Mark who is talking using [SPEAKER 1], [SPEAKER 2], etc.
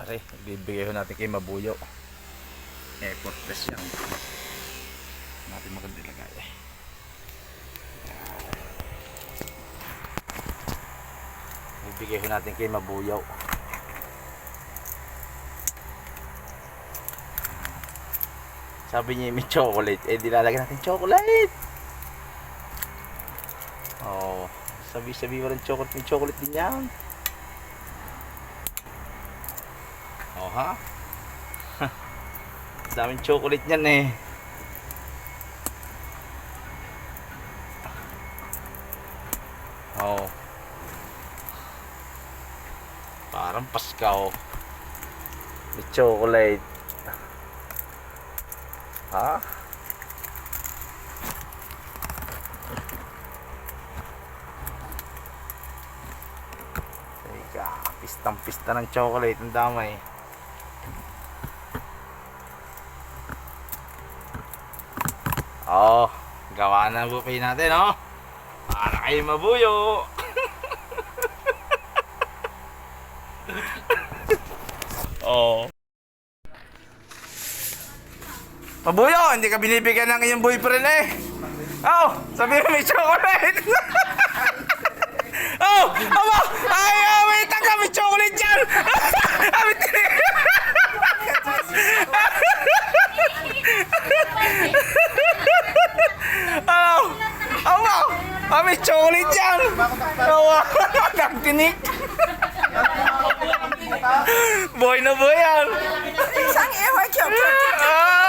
[SPEAKER 1] Pare, bibigay ho natin kay Mabuyo. Effortless yan. Natin maganda ilagay. Bibigay ho natin kay Mabuyo. Sabi niya may chocolate. Eh, dilalagyan natin chocolate. Oh, sabi walang chocolate. May chocolate din yan. Oh, ha? Daming chocolate niyan eh. Oh. Parang Paskaw. May chocolate. Ha? Teka, pistang-pista ng chocolate. Ang damay. Oh, gawa na ang buffet natin, oh. Para kayo Mabuyo. Oh. Mabuyo, hindi ka binibigyan ng iyong boyfriend eh. Oh, sabi mo may chocolate. Oh, aba, ay, wait, ang kami chocolate dyan. Oh, aba, may chocolate dyan. Oh, nagtinik. Boy na boy yan.
[SPEAKER 2] Isang ewan siya.
[SPEAKER 1] Ah!